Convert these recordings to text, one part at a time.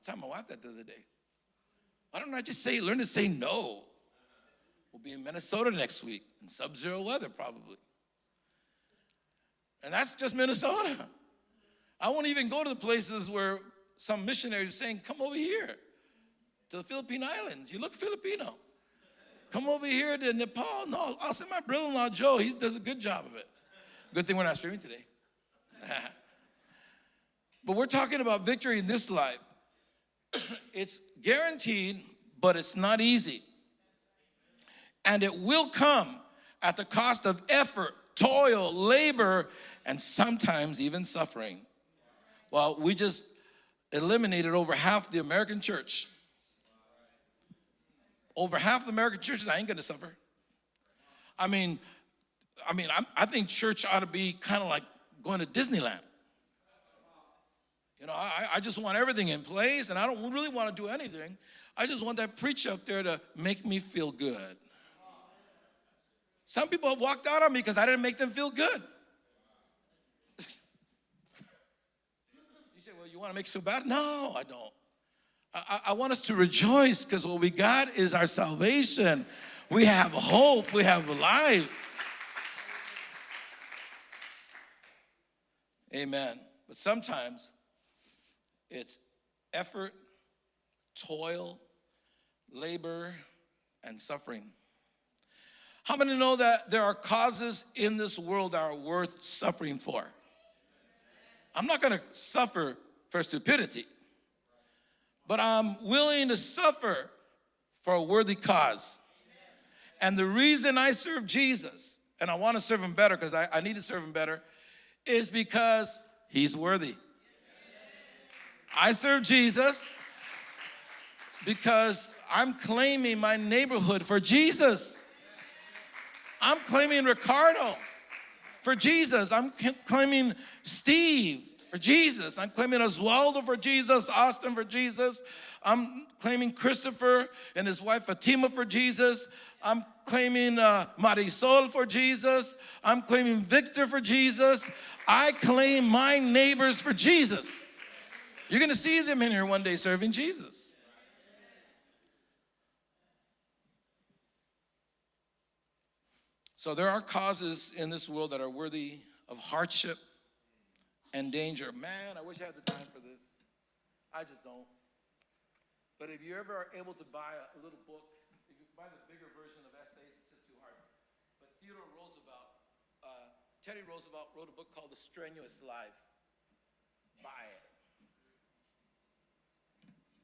telling my wife that the other day. Why don't I just learn to say no? We'll be in Minnesota next week in sub-zero weather probably. And that's just Minnesota. I won't even go to the places where some missionaries are saying, come over here to the Philippine Islands. You look Filipino. Come over here to Nepal. No, I'll send my brother-in-law, Joe. He does a good job of it. Good thing we're not streaming today. But we're talking about victory in this life. It's guaranteed, but it's not easy. And it will come at the cost of effort, toil, labor, and sometimes even suffering. Well, we just eliminated over half the American church. Over half the American churches, I ain't gonna suffer. I think church ought to be kind of like going to Disneyland. You know, I just want everything in place, and I don't really want to do anything. I just want that preacher up there to make me feel good. Some people have walked out on me because I didn't make them feel good. You say, well, you want to make us feel bad? No, I don't. I want us to rejoice because what we got is our salvation. We have hope. We have life. Amen. But sometimes it's effort, toil, labor, and suffering. How many know that there are causes in this world that are worth suffering for? I'm not going to suffer for stupidity, but I'm willing to suffer for a worthy cause. And the reason I serve Jesus, and I want to serve him better because I need to serve him better, is because he's worthy. I serve Jesus because I'm claiming my neighborhood for Jesus. I'm claiming Ricardo for Jesus. I'm claiming Steve for Jesus. I'm claiming Oswaldo for Jesus, Austin for Jesus. I'm claiming Christopher and his wife Fatima for Jesus. I'm claiming Marisol for Jesus. I'm claiming Victor for Jesus. I claim my neighbors for Jesus. You're going to see them in here one day serving Jesus. So there are causes in this world that are worthy of hardship and danger. Man, I wish I had the time for this. I just don't. But if you ever are able to buy a little book, if you buy the bigger version of essays, it's just too hard. But Theodore Roosevelt, Teddy Roosevelt wrote a book called The Strenuous Life. Buy it.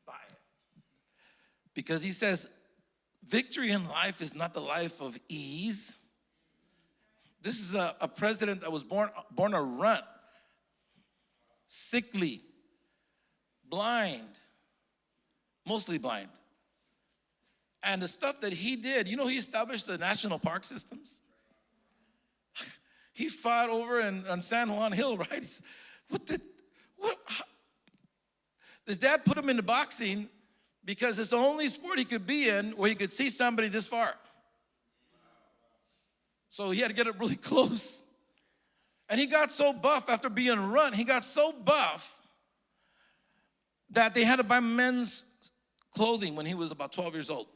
Buy it. Because he says, victory in life is not the life of ease. This is a president that was born a runt, sickly, blind, mostly blind. And the stuff that he did, you know, he established the national park systems. He fought over on San Juan Hill, right? His dad put him into boxing because it's the only sport he could be in where he could see somebody this far. So he had to get up really close. And he got so buff after being run, he got so buff that they had to buy men's clothing when he was about 12 years old.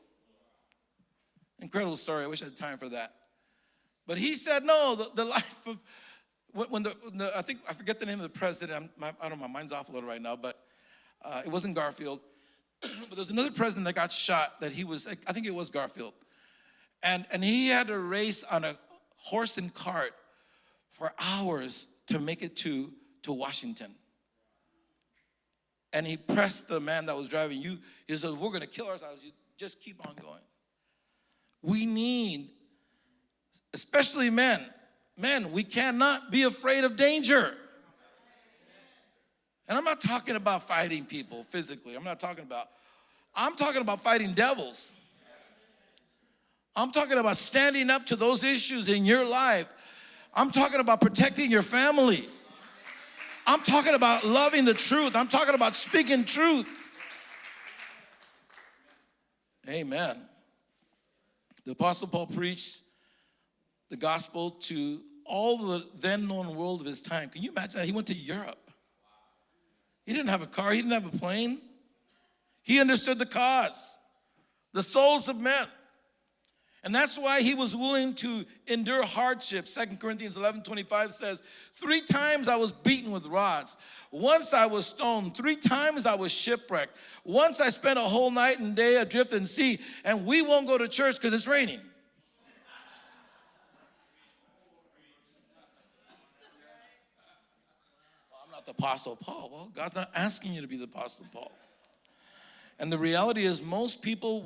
Incredible story. I wish I had time for that. But he said, no, the life of, I think, I forget the name of the president. I don't know, my mind's off a little right now, but it wasn't Garfield. But there's another president that got shot that I think it was Garfield. And he had to race on a horse and cart for hours to make it to Washington. And he pressed the man that was driving. He said, we're going to kill ourselves. You just keep on going. We need, especially men, we cannot be afraid of danger. And I'm not talking about fighting people physically. I'm talking about fighting devils. I'm talking about standing up to those issues in your life. I'm talking about protecting your family. I'm talking about loving the truth. I'm talking about speaking truth. Amen. The Apostle Paul preached the gospel to all the then known world of his time. Can you imagine that? He went to Europe. He didn't have a car. He didn't have a plane. He understood the cause, the souls of men. And that's why he was willing to endure hardship. 2 Corinthians 11:25 says, 3 times I was beaten with rods. Once I was stoned. 3 times I was shipwrecked. Once I spent a whole night and day adrift in the sea, and we won't go to church because it's raining. Well, I'm not the Apostle Paul. Well, God's not asking you to be the Apostle Paul. And the reality is most people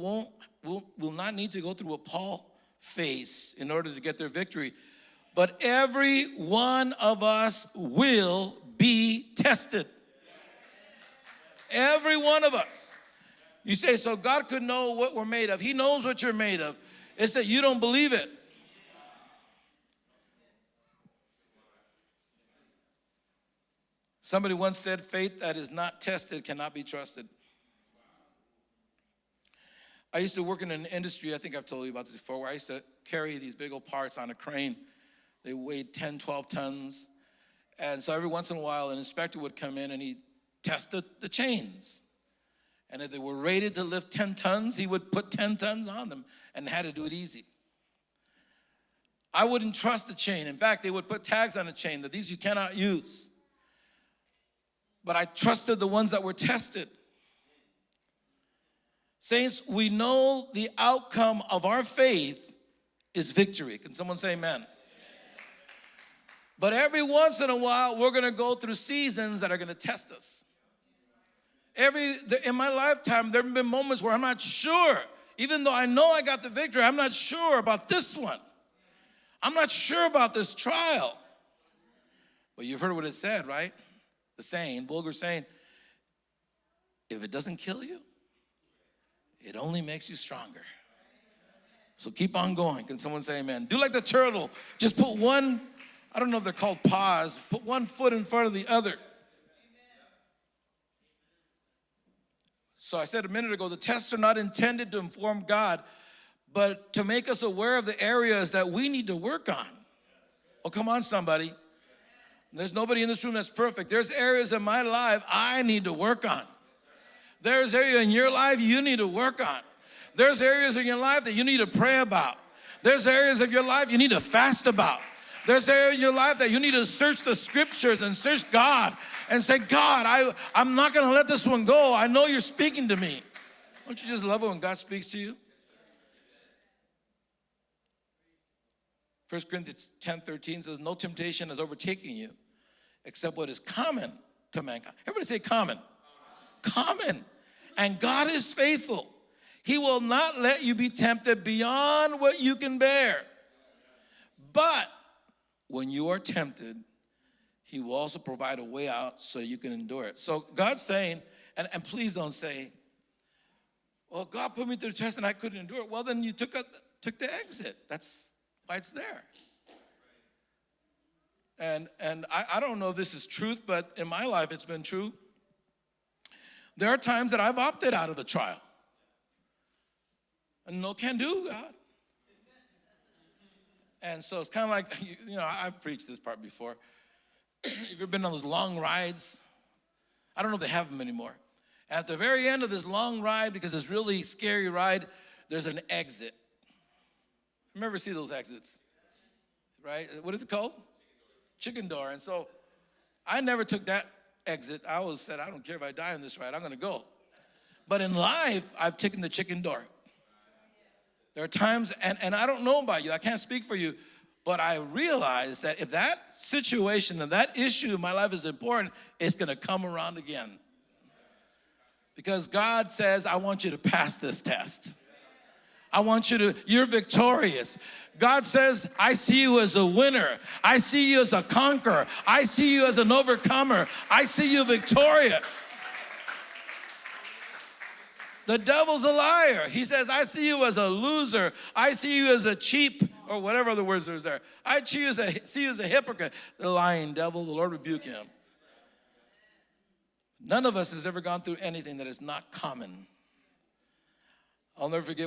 will not need to go through what Paul faced in order to get their victory. But every one of us will be tested. Every one of us. You say, so God could know what we're made of. He knows what you're made of. It's that you don't believe it. Somebody once said, faith that is not tested cannot be trusted. I used to work in an industry, I think I've told you about this before, where I used to carry these big old parts on a crane. They weighed 10, 12 tons. And so every once in a while, an inspector would come in and he'd test the chains. And if they were rated to lift 10 tons, he would put 10 tons on them and had to do it easy. I wouldn't trust the chain. In fact, they would put tags on the chain that these you cannot use. But I trusted the ones that were tested. Saints, we know the outcome of our faith is victory. Can someone say amen? But every once in a while, we're going to go through seasons that are going to test us. In my lifetime, there have been moments where I'm not sure. Even though I know I got the victory, I'm not sure about this one. I'm not sure about this trial. But you've heard what it said, right? The saying, vulgar saying, if it doesn't kill you, it only makes you stronger. So keep on going. Can someone say amen? Do like the turtle. Just put one, I don't know if they're called paws, put one foot in front of the other. So I said a minute ago, the tests are not intended to inform God, but to make us aware of the areas that we need to work on. Oh, come on, somebody. There's nobody in this room that's perfect. There's areas in my life I need to work on. There's areas in your life you need to work on. There's areas in your life that you need to pray about. There's areas of your life you need to fast about. There's areas in your life that you need to search the scriptures and search God and say, God, I'm not going to let this one go. I know you're speaking to me. Don't you just love it when God speaks to you? 1 Corinthians 10:13 says, no temptation has overtaken you except what is common to mankind. Everybody say common. Common. And God is faithful. He will not let you be tempted beyond what you can bear. But when you are tempted, he will also provide a way out so you can endure it. So God's saying, and please don't say, well, God put me through the test and I couldn't endure it. Well, then you took the exit. That's why it's there. And I don't know if this is truth, but in my life it's been true. There are times that I've opted out of the trial. And no can do, God. And so it's kind of like, you know, I've preached this part before. You've ever been on those long rides? I don't know if they have them anymore. And at the very end of this long ride, because it's really scary ride, there's an exit. Remember, see those exits, right? What is it called? Chicken door. And so I never took that exit. I always said, I don't care if I die on this ride, I'm going to go. But in life, I've taken the chicken door. There are times, and I don't know about you, I can't speak for you, but I realize that if that situation and that issue in my life is important, it's going to come around again. Because God says, I want you to pass this test. You're victorious. God says, I see you as a winner. I see you as a conqueror. I see you as an overcomer. I see you victorious. The devil's a liar. He says, I see you as a loser. I see you as a cheap, or whatever other words there's there. I see you as a hypocrite. The lying devil, the Lord rebuke him. None of us has ever gone through anything that is not common. I'll never forget